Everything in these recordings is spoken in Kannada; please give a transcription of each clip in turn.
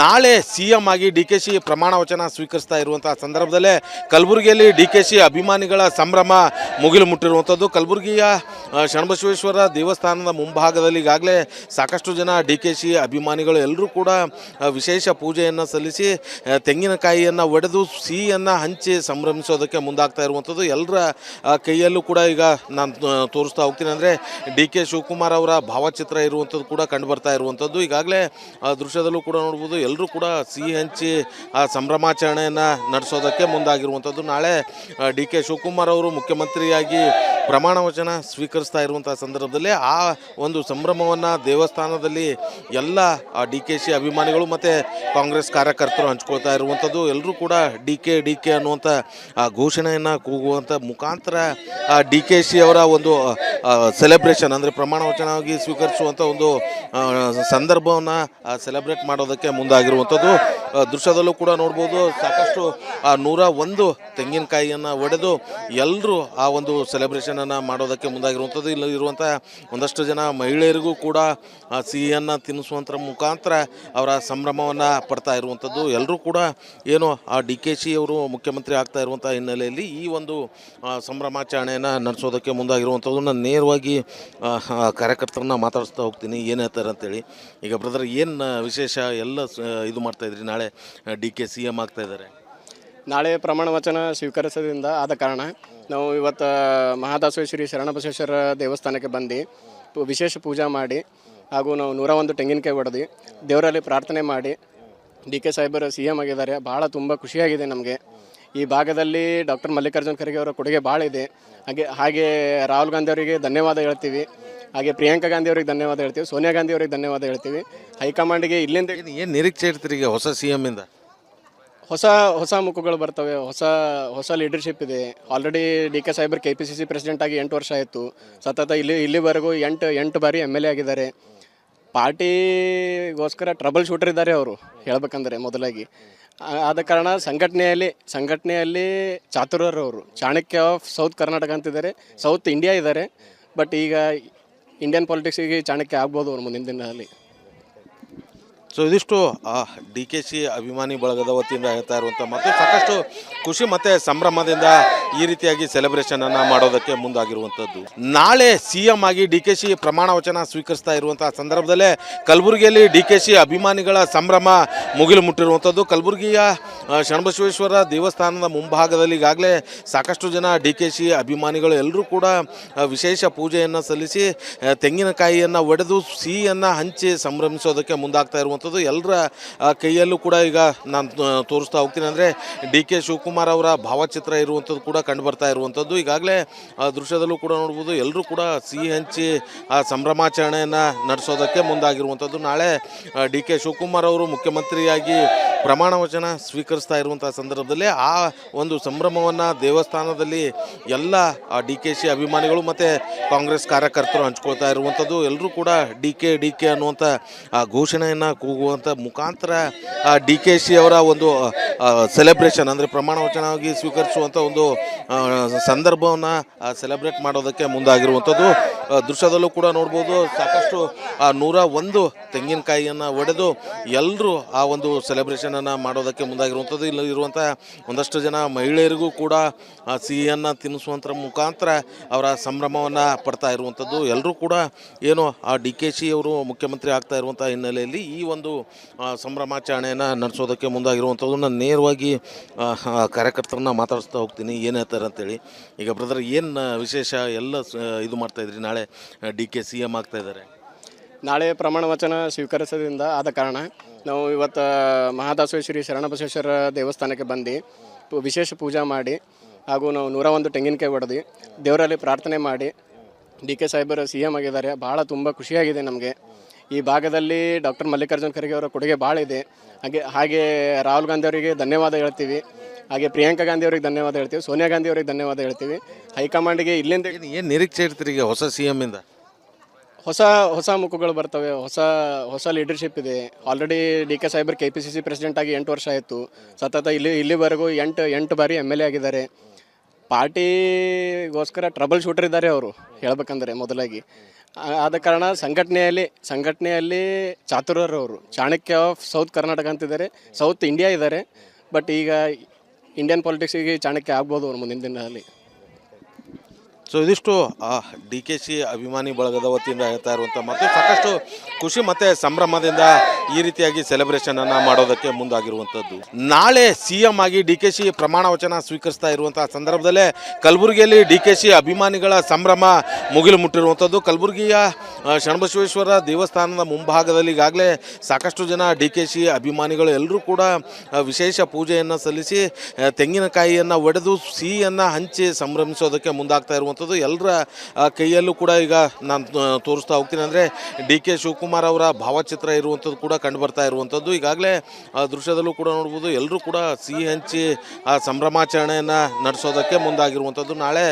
ನಾಳೆ ಸಿಎಂ ಆಗಿ ಡಿ.ಕೆ.ಶಿ ಪ್ರಮಾಣ ವಚನ ಸ್ವೀಕರಿಸ್ತಾ ಇರುವಂತಹ ಸಂದರ್ಭದಲ್ಲೇ ಕಲಬುರಗಿಯಲ್ಲಿ ಡಿ.ಕೆ.ಶಿ ಅಭಿಮಾನಿಗಳ ಸಂಭ್ರಮ ಮುಗಿಲು ಮುಟ್ಟಿರುವಂಥದ್ದು. ಕಲಬುರಗಿಯ ಶರಣಬಸವೇಶ್ವರ ದೇವಸ್ಥಾನದ ಮುಂಭಾಗದಲ್ಲಿ ಈಗಾಗಲೇ ಸಾಕಷ್ಟು ಜನ ಡಿ.ಕೆ.ಶಿ ಅಭಿಮಾನಿಗಳು ಎಲ್ಲರೂ ಕೂಡ ವಿಶೇಷ ಪೂಜೆಯನ್ನು ಸಲ್ಲಿಸಿ ತೆಂಗಿನಕಾಯಿಯನ್ನು ಒಡೆದು ಸಿಹಿಯನ್ನು ಹಂಚಿ ಸಂಭ್ರಮಿಸೋದಕ್ಕೆ ಮುಂದಾಗ್ತಾ ಇರುವಂಥದ್ದು. ಎಲ್ಲರ ಕೈಯಲ್ಲೂ ಕೂಡ ಈಗ ನಾನು ತೋರಿಸ್ತಾ ಹೋಗ್ತೀನಿ. ಅಂದರೆ ಡಿ.ಕೆ. ಶಿವಕುಮಾರ್ ಅವರ ಭಾವಚಿತ್ರ ಇರುವಂಥದ್ದು ಕೂಡ ಕಂಡುಬರ್ತಾ ಇರುವಂಥದ್ದು. ಈಗಾಗಲೇ ದೃಶ್ಯದಲ್ಲೂ ಕೂಡ ನೋಡ್ಬೋದು, ಎಲ್ಲರೂ ಕೂಡ ಸಿಹಿ ಹಂಚಿ ಆ ಸಂಭ್ರಮಾಚರಣೆಯನ್ನು ನಡೆಸೋದಕ್ಕೆ ಮುಂದಾಗಿರುವಂಥದ್ದು. ನಾಳೆ ಡಿ.ಕೆ. ಶಿವಕುಮಾರ್ ಅವರು ಮುಖ್ಯಮಂತ್ರಿಯಾಗಿ ಪ್ರಮಾಣ ವಚನ ಸ್ವೀಕರಿಸ್ತಾ ಇರುವಂಥ ಸಂದರ್ಭದಲ್ಲಿ ಆ ಒಂದು ಸಂಭ್ರಮವನ್ನು ದೇವಸ್ಥಾನದಲ್ಲಿ ಎಲ್ಲ ಡಿ.ಕೆ.ಶಿ ಅಭಿಮಾನಿಗಳು ಮತ್ತು ಕಾಂಗ್ರೆಸ್ ಕಾರ್ಯಕರ್ತರು ಹಂಚ್ಕೊಳ್ತಾ ಇರುವಂಥದ್ದು. ಎಲ್ಲರೂ ಕೂಡ ಡಿ.ಕೆ ಅನ್ನುವಂಥ ಘೋಷಣೆಯನ್ನು ಕೂಗುವಂಥ ಮುಖಾಂತರ ಡಿ.ಕೆ.ಶಿ ಅವರ ಒಂದು ಸೆಲೆಬ್ರೇಷನ್ ಅಂದರೆ ಪ್ರಮಾಣ ವಚನವಾಗಿ ಸ್ವೀಕರಿಸುವಂಥ ಒಂದು ಸಂದರ್ಭವನ್ನು ಸೆಲೆಬ್ರೇಟ್ ಮಾಡೋದಕ್ಕೆ ಮುಂದಾಗಿರುವಂಥದ್ದು. ದೃಶ್ಯದಲ್ಲೂ ಕೂಡ ನೋಡ್ಬೋದು, ಸಾಕಷ್ಟು 101 ತೆಂಗಿನಕಾಯಿಯನ್ನು ಒಡೆದು ಎಲ್ಲರೂ ಆ ಒಂದು ಸೆಲೆಬ್ರೇಷನನ್ನು ಮಾಡೋದಕ್ಕೆ ಮುಂದಾಗಿರುವಂಥದ್ದು. ಇಲ್ಲಿ ಇರುವಂಥ ಒಂದಷ್ಟು ಜನ ಮಹಿಳೆಯರಿಗೂ ಕೂಡ ಸಿಹಿಯನ್ನು ತಿನ್ನಿಸುವಂಥ ಮುಖಾಂತರ ಅವರ ಸಂಭ್ರಮವನ್ನು ಪಡ್ತಾ ಇರುವಂಥದ್ದು. ಎಲ್ಲರೂ ಕೂಡ ಏನು ಡಿ.ಕೆ.ಶಿ ಅವರು ಮುಖ್ಯಮಂತ್ರಿ ಆಗ್ತಾ ಇರುವಂಥ ಹಿನ್ನೆಲೆಯಲ್ಲಿ ಈ ಒಂದು ಸಂಭ್ರಮಾಚರಣೆಯನ್ನು ನಡೆಸೋದಕ್ಕೆ ಮುಂದಾಗಿರುವಂಥದ್ದು. ನಾನು ನೇರವಾಗಿ ಕಾರ್ಯಕರ್ತರನ್ನ ಮಾತಾಡಿಸ್ತಾ ಹೋಗ್ತೀನಿ ಏನು ಹೇಳ್ತಾರೆ ಅಂತೇಳಿ. ಈಗ ಬ್ರದರ್, ಏನು ವಿಶೇಷ ಎಲ್ಲ ಇದು ಮಾಡ್ತಾಯಿದ್ರಿ? ನಾಳೆ ಡಿ.ಕೆ ಸಿ.ಎಂ ಆಗ್ತಾ ಇದ್ದಾರೆ. ನಾಳೆ ಪ್ರಮಾಣ ವಚನ ಸ್ವೀಕರಿಸೋದ್ರಿಂದ ಆದ ಕಾರಣ ನಾವು ಇವತ್ತು ಮಹಾದಾಸೇಶ್ವರಿ ಶರಣಬಸವೇಶ್ವರ ದೇವಸ್ಥಾನಕ್ಕೆ ಬಂದು ವಿಶೇಷ ಪೂಜೆ ಮಾಡಿ ಹಾಗೂ ನಾವು 101 ತೆಂಗಿನಕಾಯಿ ಹೊಡೆದು ದೇವರಲ್ಲಿ ಪ್ರಾರ್ಥನೆ ಮಾಡಿ ಡಿ.ಕೆ. ಸಾಹೇಬರು ಸಿ.ಎಂ ಆಗಿದ್ದಾರೆ. ಭಾಳ ತುಂಬ ಖುಷಿಯಾಗಿದೆ ನಮಗೆ. ಈ ಭಾಗದಲ್ಲಿ ಡಾಕ್ಟರ್ ಮಲ್ಲಿಕಾರ್ಜುನ ಖರ್ಗೆ ಅವರ ಕೊಡುಗೆ ಭಾಳ ಇದೆ. ಹಾಗೆ ರಾಹುಲ್ ಗಾಂಧಿ ಅವರಿಗೆ ಧನ್ಯವಾದ ಹೇಳ್ತೀವಿ. ಹಾಗೆ ಪ್ರಿಯಾಂಕಾ ಗಾಂಧಿ ಅವರಿಗೆ ಧನ್ಯವಾದ ಹೇಳ್ತೀವಿ. ಸೋನಿಯಾ ಗಾಂಧಿ ಅವರಿಗೆ ಧನ್ಯವಾದ ಹೇಳ್ತೀವಿ. ಹೈಕಮಾಂಡಿಗೆ ಇಲ್ಲಿಂದ ಏನು ನಿರೀಕ್ಷೆ ಇರ್ತೀರಿ ಈಗ ಹೊಸ ಸಿ.ಎಂ.ಇಂದ? ಹೊಸ ಮುಖಗಳು ಬರ್ತವೆ, ಹೊಸ ಲೀಡರ್ಶಿಪ್ ಇದೆ. ಆಲ್ರೆಡಿ ಡಿ.ಕೆ. ಸಾಹೇಬರು KPCC ಪ್ರೆಸಿಡೆಂಟ್ ಆಗಿ 8 ವರ್ಷ ಆಯಿತು. ಸತತ ಇಲ್ಲಿವರೆಗೂ 8 ಬಾರಿ MLA ಆಗಿದ್ದಾರೆ. ಪಾರ್ಟಿಗೋಸ್ಕರ ಟ್ರಬಲ್ ಶೂಟರ್ ಇದ್ದಾರೆ ಅವರು, ಹೇಳ್ಬೇಕಂದ್ರೆ ಮೊದಲಾಗಿ. ಆದ ಕಾರಣ ಸಂಘಟನೆಯಲ್ಲಿ ಚಾತುರ್ಯರು ಅವರು. ಚಾಣಕ್ಯ ಆಫ್ ಸೌತ್ ಕರ್ನಾಟಕ ಅಂತಿದ್ದಾರೆ, ಸೌತ್ ಇಂಡಿಯಾ ಇದ್ದಾರೆ. ಬಟ್ ಈಗ ಇಂಡಿಯನ್ ಪಾಲಿಟಿಕ್ಸಿಗೆ ಚಾಣಕ್ಯ ಆಗ್ಬೋದು ಅವರು ಮುಂದಿನ ದಿನದಲ್ಲಿ. ಸೊ ಇದಿಷ್ಟು ಡಿ.ಕೆ.ಶಿ ಅಭಿಮಾನಿ ಬಳಗದ ವತಿಯಿಂದ ಹೇಳ್ತಾ ಇರುವಂಥ ಮತ್ತು ಸಾಕಷ್ಟು ಖುಷಿ ಮತ್ತು ಸಂಭ್ರಮದಿಂದ ಈ ರೀತಿಯಾಗಿ ಸೆಲೆಬ್ರೇಷನನ್ನು ಮಾಡೋದಕ್ಕೆ ಮುಂದಾಗಿರುವಂಥದ್ದು. ನಾಳೆ ಸಿಎಂ ಆಗಿ ಡಿ.ಕೆ.ಶಿ ಪ್ರಮಾಣ ವಚನ ಸ್ವೀಕರಿಸ್ತಾ ಇರುವಂಥ ಸಂದರ್ಭದಲ್ಲೇ ಕಲಬುರಗಿಯಲ್ಲಿ ಡಿ.ಕೆ.ಶಿ ಅಭಿಮಾನಿಗಳ ಸಂಭ್ರಮ ಮುಗಿಲು ಮುಟ್ಟಿರುವಂಥದ್ದು. ಕಲಬುರಗಿಯ ಶರಣಬಸವೇಶ್ವರ ದೇವಸ್ಥಾನದ ಮುಂಭಾಗದಲ್ಲಿ ಈಗಾಗಲೇ ಸಾಕಷ್ಟು ಜನ ಡಿ.ಕೆ.ಶಿ ಅಭಿಮಾನಿಗಳು ಎಲ್ಲರೂ ಕೂಡ ವಿಶೇಷ ಪೂಜೆಯನ್ನು ಸಲ್ಲಿಸಿ ತೆಂಗಿನಕಾಯಿಯನ್ನು ಒಡೆದು ಸಿಹಿಯನ್ನು ಹಂಚಿ ಸಂಭ್ರಮಿಸೋದಕ್ಕೆ ಮುಂದಾಗ್ತಾ ಇರುವಂಥದ್ದು. ಎಲ್ಲರ ಕೈಯಲ್ಲೂ ಕೂಡ ಈಗ ನಾನು ತೋರಿಸ್ತಾ ಹೋಗ್ತೀನಿ. ಅಂದರೆ ಡಿ.ಕೆ. ಶಿವಕುಮಾರ್ ಅವರ ಭಾವಚಿತ್ರ ಇರುವಂಥದ್ದು ಕೂಡ ಕಂಡುಬರ್ತಾ ಇರುವಂಥದ್ದು. ಈಗಾಗಲೇ ದೃಶ್ಯದಲ್ಲೂ ಕೂಡ ನೋಡ್ಬೋದು, ಎಲ್ಲರೂ ಕೂಡ ಸಿಹಿ ಹಂಚಿ ಆ ಸಂಭ್ರಮಾಚರಣೆಯನ್ನು ನಡೆಸೋದಕ್ಕೆ ಮುಂದಾಗಿರುವಂಥದ್ದು. ನಾಳೆ ಡಿ.ಕೆ. ಶಿವಕುಮಾರ್ ಅವರು ಮುಖ್ಯಮಂತ್ರಿಯಾಗಿ ಪ್ರಮಾಣ ವಚನ ಸ್ವೀಕರಿಸ್ತಾ ಇರುವಂಥ ಸಂದರ್ಭದಲ್ಲಿ ಆ ಒಂದು ಸಂಭ್ರಮವನ್ನು ದೇವಸ್ಥಾನದಲ್ಲಿ ಎಲ್ಲ ಡಿ.ಕೆ.ಶಿ ಅಭಿಮಾನಿಗಳು ಮತ್ತು ಕಾಂಗ್ರೆಸ್ ಕಾರ್ಯಕರ್ತರು ಹಂಚ್ಕೊಳ್ತಾ ಇರುವಂಥದ್ದು. ಎಲ್ಲರೂ ಕೂಡ ಡಿ.ಕೆ ಅನ್ನುವಂಥ ಘೋಷಣೆಯನ್ನು ಕೂಗುವಂಥ ಮುಖಾಂತರ ಡಿ.ಕೆ.ಶಿ ಅವರ ಒಂದು ಸೆಲೆಬ್ರೇಷನ್ ಅಂದರೆ ಪ್ರಮಾಣ ವಚನವಾಗಿ ಸ್ವೀಕರಿಸುವಂಥ ಒಂದು ಸಂದರ್ಭವನ್ನು ಸೆಲೆಬ್ರೇಟ್ ಮಾಡೋದಕ್ಕೆ ಮುಂದಾಗಿರುವಂಥದ್ದು. ದೃಶ್ಯದಲ್ಲೂ ಕೂಡ ನೋಡ್ಬೋದು, ಸಾಕಷ್ಟು 101 ತೆಂಗಿನಕಾಯಿಯನ್ನು ಒಡೆದು ಎಲ್ಲರೂ ಆ ಒಂದು ಸೆಲೆಬ್ರೇಷನನ್ನು ಮಾಡೋದಕ್ಕೆ ಮುಂದಾಗಿರುವಂಥದ್ದು. ಇಲ್ಲಿ ಇರುವಂಥ ಒಂದಷ್ಟು ಜನ ಮಹಿಳೆಯರಿಗೂ ಕೂಡ ಸಿಹಿಯನ್ನು ತಿನ್ನಿಸುವಂಥ ಮುಖಾಂತರ ಅವರ ಸಂಭ್ರಮವನ್ನು ಪಡ್ತಾ ಇರುವಂಥದ್ದು. ಎಲ್ಲರೂ ಕೂಡ ಏನು ಡಿ.ಕೆ.ಶಿ ಅವರು ಮುಖ್ಯಮಂತ್ರಿ ಆಗ್ತಾ ಇರುವಂಥ ಹಿನ್ನೆಲೆಯಲ್ಲಿ ಈ ಒಂದು ಸಂಭ್ರಮಾಚರಣೆಯನ್ನು ನಡೆಸೋದಕ್ಕೆ ಮುಂದಾಗಿರುವಂಥದ್ದು. ನಾನು ನೇರವಾಗಿ ಕಾರ್ಯಕರ್ತರನ್ನ ಮಾತಾಡಿಸ್ತಾ ಹೋಗ್ತೀನಿ ಏನು ಹೇಳ್ತಾರೆ ಅಂತೇಳಿ. ಈಗ ಬ್ರದರ್, ಏನು ವಿಶೇಷ ಎಲ್ಲ ಇದು ಮಾಡ್ತಾಯಿದ್ರಿ? ನಾಳೆ ಡಿ.ಕೆ ಸಿ.ಎಂ ಆಗ್ತಾ ಇದ್ದಾರೆ. ನಾಳೆ ಪ್ರಮಾಣ ವಚನ ಸ್ವೀಕರಿಸೋದ್ರಿಂದ ಆದ ಕಾರಣ ನಾವು ಇವತ್ತು ಮಹಾದಾಸೇಶ್ವರಿ ಶರಣಬಸವೇಶ್ವರ ದೇವಸ್ಥಾನಕ್ಕೆ ಬಂದು ವಿಶೇಷ ಪೂಜೆ ಮಾಡಿ ಹಾಗೂ ನಾವು 101 ತೆಂಗಿನಕಾಯಿ ಹೊಡೆದು ದೇವರಲ್ಲಿ ಪ್ರಾರ್ಥನೆ ಮಾಡಿ ಡಿ.ಕೆ. ಸಾಹೇಬರು ಸಿ.ಎಂ ಆಗಿದ್ದಾರೆ. ಭಾಳ ತುಂಬ ಖುಷಿಯಾಗಿದೆ ನಮಗೆ. ಈ ಭಾಗದಲ್ಲಿ ಡಾಕ್ಟರ್ ಮಲ್ಲಿಕಾರ್ಜುನ ಖರ್ಗೆ ಅವರ ಕೊಡುಗೆ ಭಾಳ ಇದೆ. ಹಾಗೆ ರಾಹುಲ್ ಗಾಂಧಿ ಅವರಿಗೆ ಧನ್ಯವಾದ ಹೇಳ್ತೀವಿ. ಹಾಗೆ ಪ್ರಿಯಾಂಕಾ ಗಾಂಧಿ ಅವರಿಗೆ ಧನ್ಯವಾದ ಹೇಳ್ತೀವಿ. ಸೋನಿಯಾ ಗಾಂಧಿ ಅವರಿಗೆ ಧನ್ಯವಾದ ಹೇಳ್ತೀವಿ. ಹೈಕಮಾಂಡಿಗೆ ಇಲ್ಲಿಂದ ಏನು ನಿರೀಕ್ಷೆ ಇರ್ತೀರಿ ಈಗ ಹೊಸ ಸಿ.ಎಂ.ಇಂದ? ಹೊಸ ಮುಖಗಳು ಬರ್ತವೆ, ಹೊಸ ಲೀಡರ್ಶಿಪ್ ಇದೆ. ಆಲ್ರೆಡಿ ಡಿ.ಕೆ. ಸಾಹೇಬರು KPCC ಪ್ರೆಸಿಡೆಂಟ್ ಆಗಿ 8 ವರ್ಷ ಆಯಿತು. ಸತತ ಇಲ್ಲಿವರೆಗೂ 8 ಬಾರಿ MLA ಆಗಿದ್ದಾರೆ. ಪಾರ್ಟಿಗೋಸ್ಕರ ಟ್ರಬಲ್ ಶೂಟರ್ ಇದ್ದಾರೆ ಅವರು, ಹೇಳ್ಬೇಕಂದ್ರೆ ಮೊದಲಾಗಿ. ಆದ ಕಾರಣ ಸಂಘಟನೆಯಲ್ಲಿ ಚಾತುರ್ಯರವರು ಚಾಣಕ್ಯ ಆಫ್ ಸೌತ್ ಕರ್ನಾಟಕ ಅಂತಿದ್ದಾರೆ, ಸೌತ್ ಇಂಡಿಯಾ ಇದ್ದಾರೆ. ಬಟ್ ಈಗ ಇಂಡಿಯನ್ ಪಾಲಿಟಿಕ್ಸಿಗೆ ಚಾಣಕ್ಯ ಆಗ್ಬೋದು ಅವ್ರು ಮುಂದಿನ ದಿನದಲ್ಲಿ. ಸೊ ಇದಿಷ್ಟು ಡಿ ಕೆ ಶಿ ಅಭಿಮಾನಿ ಬಳಗದ ವತಿಯಿಂದ ಹೇಳ್ತಾ ಇರುವಂಥ ಮತ್ತು ಸಾಕಷ್ಟು ಖುಷಿ ಮತ್ತು ಸಂಭ್ರಮದಿಂದ ಈ ರೀತಿಯಾಗಿ ಸೆಲೆಬ್ರೇಷನನ್ನು ಮಾಡೋದಕ್ಕೆ ಮುಂದಾಗಿರುವಂಥದ್ದು. ನಾಳೆ ಸಿ ಎಂ ಆಗಿ ಡಿ ಕೆ ಶಿ ಪ್ರಮಾಣ ವಚನ ಸ್ವೀಕರಿಸ್ತಾ ಇರುವಂಥ ಸಂದರ್ಭದಲ್ಲೇ ಕಲಬುರಗಿಯಲ್ಲಿ ಡಿ ಕೆ ಶಿ ಅಭಿಮಾನಿಗಳ ಸಂಭ್ರಮ ಮುಗಿಲು ಮುಟ್ಟಿರುವಂಥದ್ದು. ಕಲಬುರಗಿಯ ಶರಣಬಸವೇಶ್ವರ ದೇವಸ್ಥಾನದ ಮುಂಭಾಗದಲ್ಲಿ ಈಗಾಗಲೇ ಸಾಕಷ್ಟು ಜನ ಡಿ ಕೆ ಶಿ ಅಭಿಮಾನಿಗಳು ಎಲ್ಲರೂ ಕೂಡ ವಿಶೇಷ ಪೂಜೆಯನ್ನು ಸಲ್ಲಿಸಿ ತೆಂಗಿನಕಾಯಿಯನ್ನು ಒಡೆದು ಸಿಹಿಯನ್ನು ಹಂಚಿ ಸಂಭ್ರಮಿಸೋದಕ್ಕೆ ಮುಂದಾಗ್ತಾ ಇರುವಂಥದ್ದು. ಎಲ್ಲರ ಕೈಯಲ್ಲೂ ಕೂಡ ಈಗ ನಾನು ತೋರಿಸ್ತಾ ಹೋಗ್ತೀನಿ. ಅಂದರೆ ಡಿ ಕೆ ಶಿವಕುಮಾರ್ ಅವರ ಭಾವಚಿತ್ರ ಇರುವಂಥದ್ದು ಕೂಡ ಕಂಡು ಬರ್ತಾ ಇರುವಂಥದ್ದು. ಈಗಾಗಲೇ ದೃಶ್ಯದಲ್ಲೂ ಕೂಡ ನೋಡ್ಬೋದು, ಎಲ್ಲರೂ ಕೂಡ ಸಿಹಿ ಹಂಚಿ ಸಂಭ್ರಮಾಚರಣೆಯನ್ನು ನಡೆಸೋದಕ್ಕೆ ಮುಂದಾಗಿರುವಂಥದ್ದು. ನಾಳೆ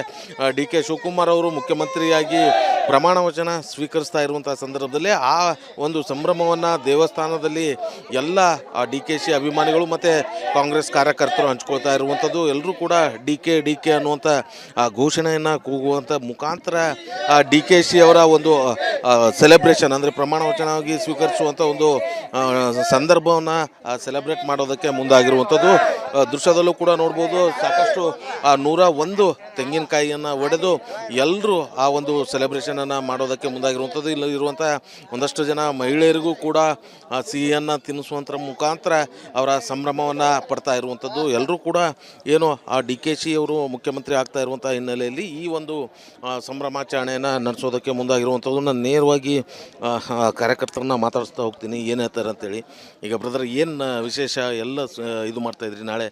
ಡಿ ಕೆ ಶಿವಕುಮಾರ್ ಅವರು ಮುಖ್ಯಮಂತ್ರಿಯಾಗಿ ಪ್ರಮಾಣ ವಚನ ಸ್ವೀಕರಿಸ್ತಾ ಇರುವಂಥ ಸಂದರ್ಭದಲ್ಲಿ ಆ ಒಂದು ಸಂಭ್ರಮವನ್ನು ದೇವಸ್ಥಾನದಲ್ಲಿ ಎಲ್ಲ ಡಿ ಕೆ ಶಿ ಅಭಿಮಾನಿಗಳು ಮತ್ತು ಕಾಂಗ್ರೆಸ್ ಕಾರ್ಯಕರ್ತರು ಹಂಚ್ಕೊಳ್ತಾ ಇರುವಂಥದ್ದು. ಎಲ್ಲರೂ ಕೂಡ ಡಿ ಕೆ ಅನ್ನುವಂಥ ಘೋಷಣೆಯನ್ನು ಕೂಗುವಂಥ ಮುಖಾಂತರ ಡಿ ಕೆ ಶಿ ಅವರ ಒಂದು ಸೆಲೆಬ್ರೇಷನ್ ಅಂದರೆ ಪ್ರಮಾಣ ವಚನವಾಗಿ ಸ್ವೀಕರಿಸುವಂಥ ಒಂದು ಸಂದರ್ಭವನ್ನು ಸೆಲೆಬ್ರೇಟ್ ಮಾಡೋದಕ್ಕೆ ಮುಂದಾಗಿರುವಂಥದ್ದು. ದೃಶ್ಯದಲ್ಲೂ ಕೂಡ ನೋಡ್ಬೋದು, ಸಾಕಷ್ಟು 101 ತೆಂಗಿನಕಾಯಿಯನ್ನು ಒಡೆದು ಎಲ್ಲರೂ ಆ ಒಂದು ಸೆಲೆಬ್ರೇಷನನ್ನು ಮಾಡೋದಕ್ಕೆ ಮುಂದಾಗಿರುವಂಥದ್ದು. ಇಲ್ಲಿ ಇರುವಂಥ ಒಂದಷ್ಟು ಜನ ಮಹಿಳೆಯರಿಗೂ ಕೂಡ ಸಿಹಿಯನ್ನು ತಿನ್ನಿಸುವಂಥ ಮುಖಾಂತರ ಅವರ ಸಂಭ್ರಮವನ್ನು ಪಡ್ತಾ ಇರುವಂಥದ್ದು. ಎಲ್ಲರೂ ಕೂಡ ಏನು ಡಿ ಕೆ ಶಿ ಅವರು ಮುಖ್ಯಮಂತ್ರಿ ಆಗ್ತಾ ಇರುವಂಥ ಹಿನ್ನೆಲೆಯಲ್ಲಿ ಈ ಒಂದು ಸಂಭ್ರಮಾಚರಣೆಯನ್ನು ನಡೆಸೋದಕ್ಕೆ ಮುಂದಾಗಿರುವಂಥದ್ದು. ನಾನು ನೇರವಾಗಿ ಕಾರ್ಯಕರ್ತರನ್ನ ಮಾತಾಡಿಸ್ತಾ ಹೋಗ್ತೀನಿ ಏನು ಹೇಳ್ತಾರೆ ಅಂತೇಳಿ. ಈಗ ಬ್ರದರ್ ಏನು ವಿಶೇಷ ಎಲ್ಲ ಇದು ಮಾಡ್ತಾಯಿದ್ರಿ, ನಾಳೆ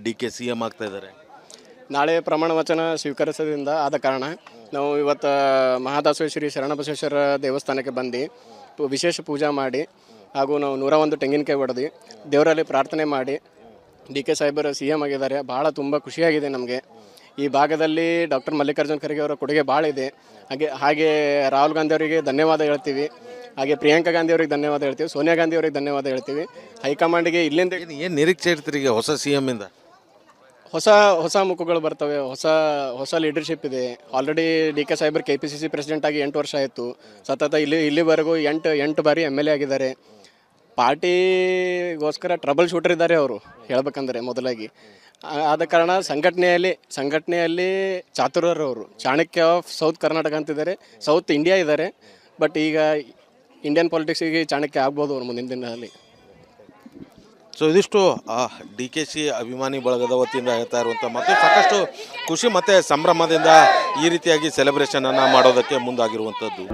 ಡಿ ಕೆ ಸಿ ಎಮ್ ಆಗ್ತಾ ಇದ್ದಾರೆ, ನಾಳೆ ಪ್ರಮಾಣ ವಚನ ಸ್ವೀಕರಿಸೋದ್ರಿಂದ ಆದ ಕಾರಣ ನಾವು ಇವತ್ತು ಮಹಾದಾಸವೇಶ್ವರಿ ಶರಣಬಸವೇಶ್ವರ ದೇವಸ್ಥಾನಕ್ಕೆ ಬಂದು ವಿಶೇಷ ಪೂಜೆ ಮಾಡಿ ಹಾಗೂ ನಾವು 101 ತೆಂಗಿನಕಾಯಿ ಹೊಡೆದು ದೇವರಲ್ಲಿ ಪ್ರಾರ್ಥನೆ ಮಾಡಿ ಡಿ ಕೆ ಸಾಹೇಬರು ಸಿ ಎಮ್ ಆಗಿದ್ದಾರೆ. ಭಾಳ ತುಂಬ ಖುಷಿಯಾಗಿದೆ ನಮಗೆ. ಈ ಭಾಗದಲ್ಲಿ ಡಾಕ್ಟರ್ ಮಲ್ಲಿಕಾರ್ಜುನ್ ಖರ್ಗೆ ಅವರ ಕೊಡುಗೆ ಭಾಳ ಇದೆ. ಹಾಗೆ ರಾಹುಲ್ ಗಾಂಧಿ ಅವರಿಗೆ ಧನ್ಯವಾದ ಹೇಳ್ತೀವಿ, ಹಾಗೆ ಪ್ರಿಯಾಂಕಾ ಗಾಂಧಿ ಅವರಿಗೆ ಧನ್ಯವಾದ ಹೇಳ್ತೀವಿ, ಸೋನಿಯಾ ಗಾಂಧಿ ಅವರಿಗೆ ಧನ್ಯವಾದ ಹೇಳ್ತೀವಿ. ಹೈಕಮಾಂಡ್ಗೆ ಇಲ್ಲಿಂದ ಏನು ನಿರೀಕ್ಷೆ ಇರ್ತೀರಿ ಈಗ ಹೊಸ ಸಿ ಎಮ್ಮಿಂದ? ಹೊಸ ಮುಖಗಳು ಬರ್ತವೆ, ಹೊಸ ಲೀಡರ್ಶಿಪ್ ಇದೆ. ಆಲ್ರೆಡಿ ಡಿ ಕೆ ಸಾಹೇಬರು KPCC ಪ್ರೆಸಿಡೆಂಟ್ ಆಗಿ 8 ವರ್ಷ ಆಯಿತು. ಸತತ ಇಲ್ಲಿವರೆಗೂ 8 ಬಾರಿ MLA ಆಗಿದ್ದಾರೆ. ಪಾರ್ಟಿಗೋಸ್ಕರ ಟ್ರಬಲ್ ಶೂಟರ್ ಇದ್ದಾರೆ ಅವರು, ಹೇಳ್ಬೇಕಂದ್ರೆ ಮೊದಲಾಗಿ. ಆದ ಕಾರಣ ಸಂಘಟನೆಯಲ್ಲಿ ಚಾತುರ್ಯರವರು ಚಾಣಕ್ಯ ಆಫ್ ಸೌತ್ ಕರ್ನಾಟಕ ಅಂತಿದ್ದಾರೆ, ಸೌತ್ ಇಂಡಿಯಾ ಇದ್ದಾರೆ. ಬಟ್ ಈಗ ಇಂಡಿಯನ್ ಪಾಲಿಟಿಕ್ಸಿಗೆ ಚಾಣಕ್ಯ ಆಗ್ಬೋದು ಅವ್ರು ಮುಂದಿನ ದಿನದಲ್ಲಿ. ಸೊ ಇದಿಷ್ಟು ಡಿ ಕೆ ಶಿ ಅಭಿಮಾನಿ ಬಳಗದ ವತಿಯಿಂದ ಹೇಳ್ತಾ ಇರುವಂಥ ಮತ್ತು ಸಾಕಷ್ಟು ಖುಷಿ ಮತ್ತು ಸಂಭ್ರಮದಿಂದ ಈ ರೀತಿಯಾಗಿ ಸೆಲೆಬ್ರೇಷನನ್ನು ಮಾಡೋದಕ್ಕೆ ಮುಂದಾಗಿರುವಂಥದ್ದು.